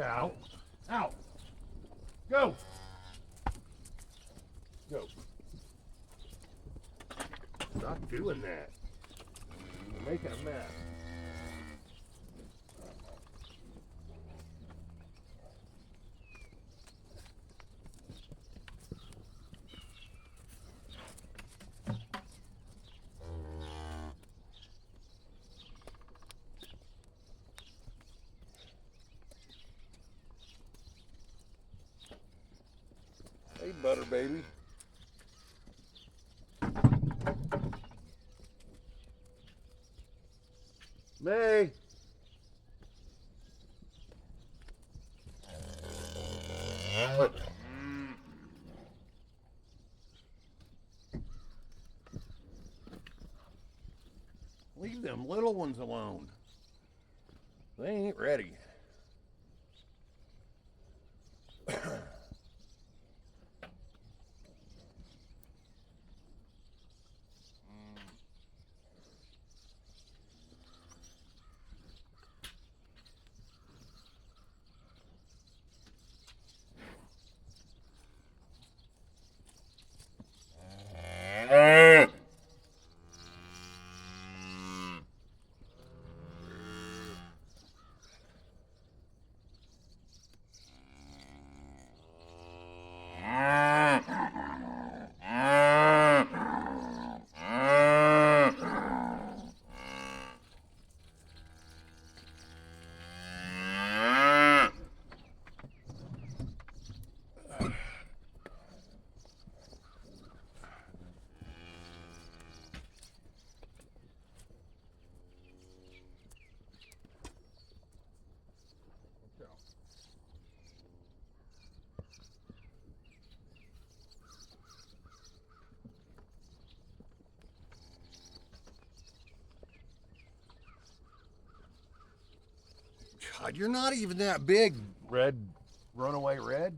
out. Out. Go. Go. Stop doing that. You're making a mess. Hey, butter baby. May. Leave them little ones alone. They ain't ready. God, you're not even that big, Red. Runaway Red.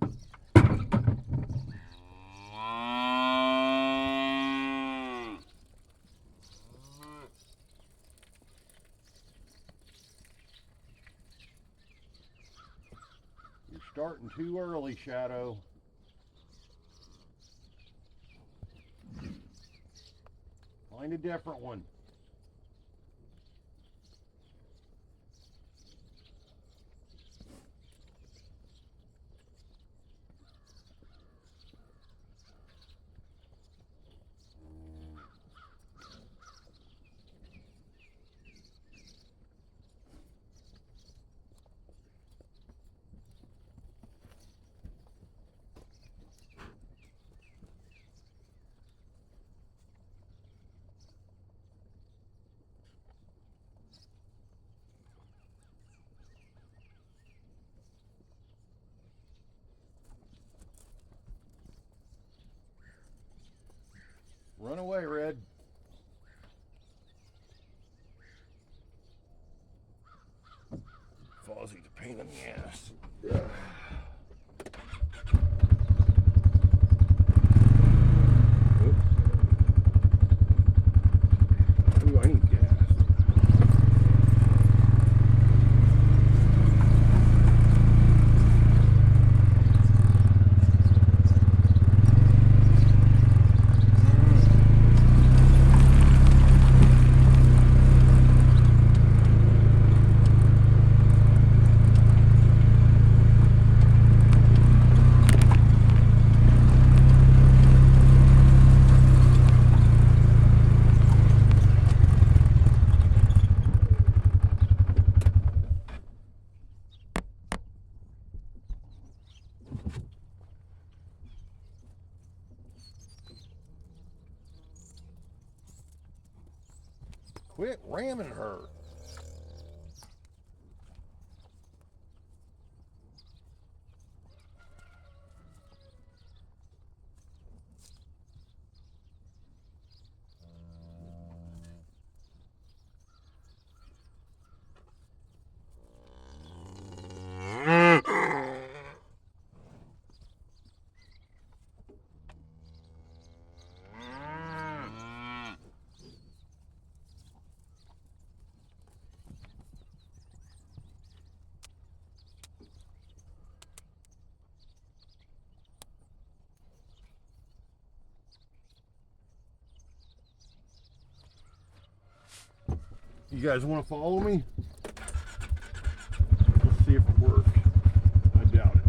You're starting too early, Shadow. Find a different one. Run away, Red. Fozzie's a pain in the ass. Ooh, I need gas. Quit ramming her. You guys want to follow me? Let's see if it works. I doubt it.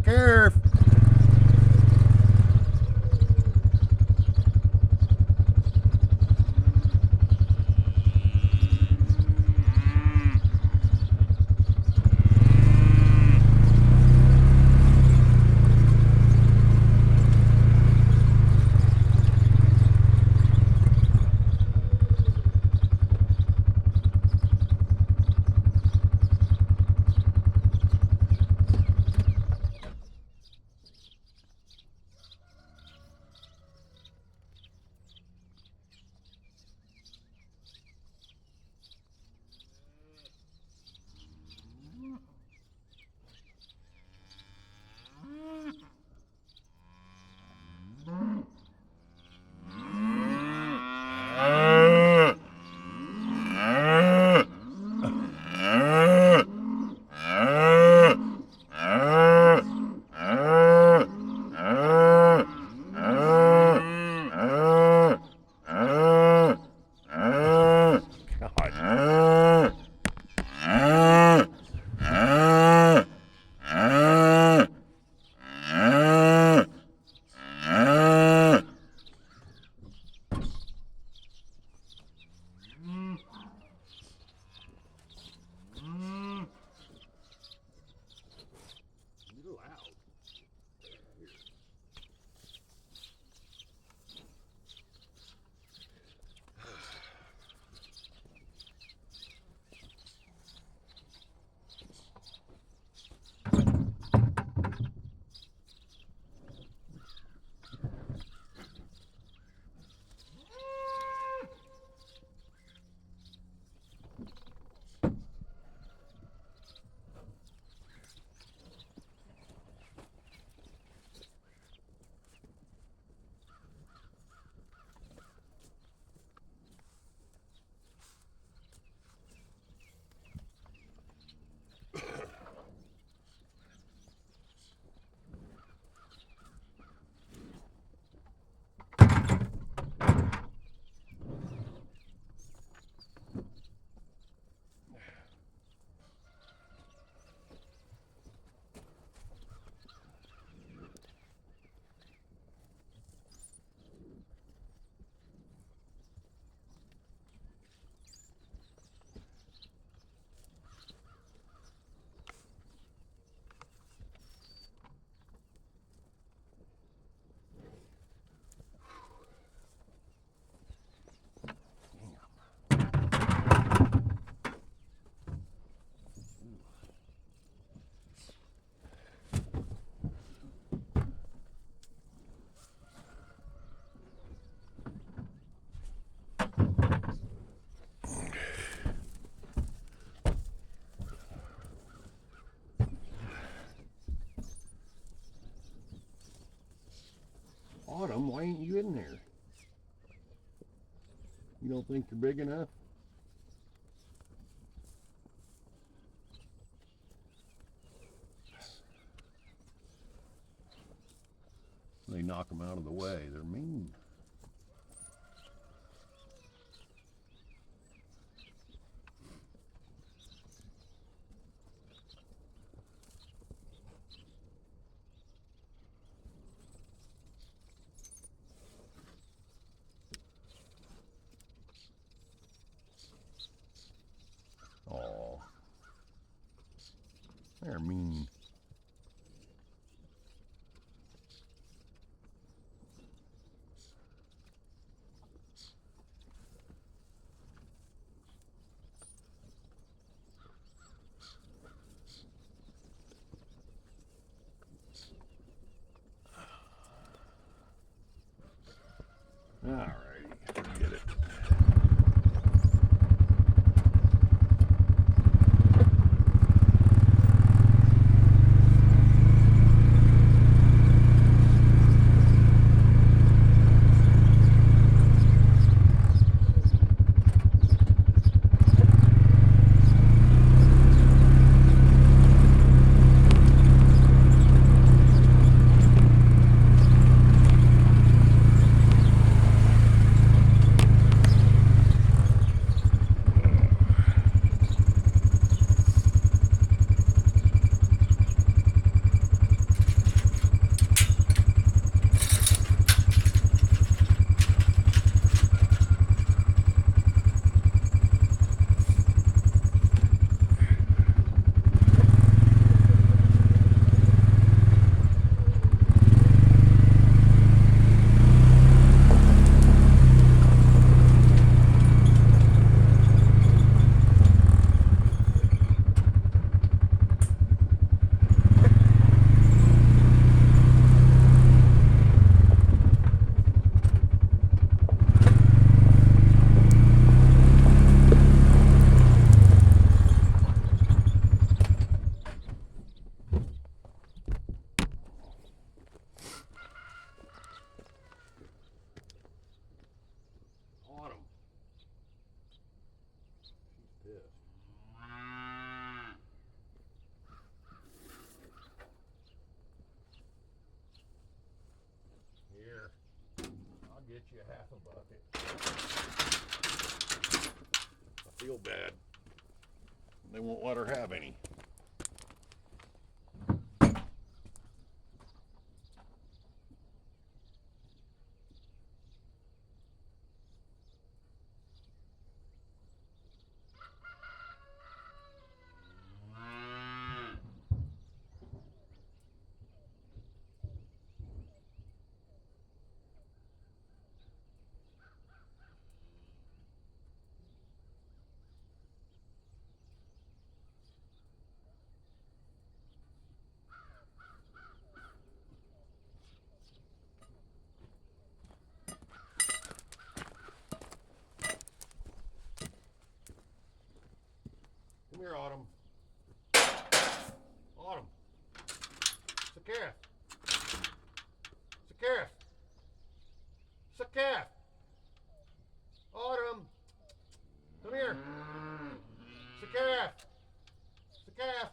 Careful. Autumn, why ain't you in there? You don't think you're big enough? They knock them out of the way. They're mean. Alrighty, forget it. Here, I'll get you half a bucket. I feel bad. They won't let her have any. Come here, Autumn. Autumn. Sakara. Sakara. Sakara. Autumn. Come here. Sakara. Sakara.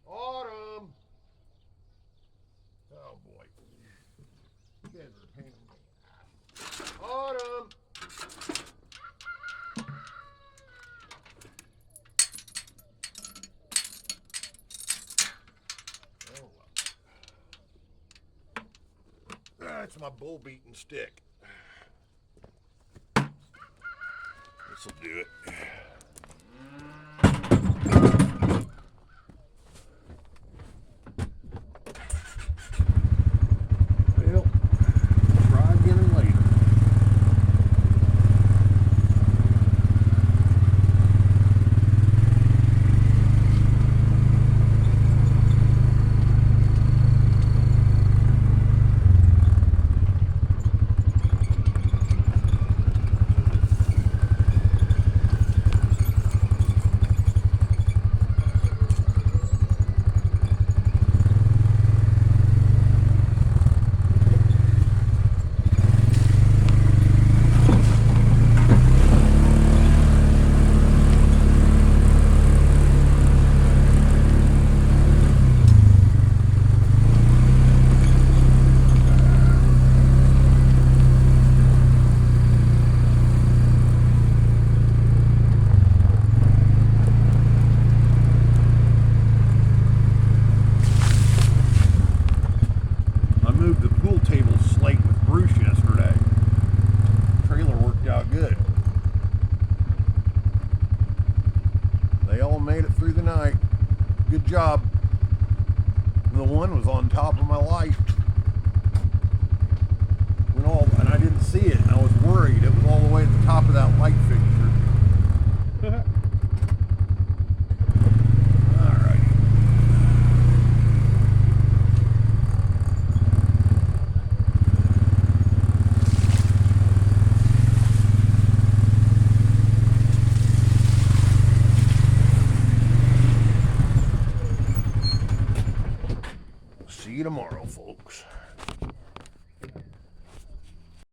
Autumn. Oh boy. You guys are a pain in the ass. Autumn. That's my bull beating stick. This'll do it. Well, try again later. Good job. The one was on top of my light. And I didn't see it, and I was worried. It was all the way at the top of that light fixture. Alrighty. See you tomorrow, folks.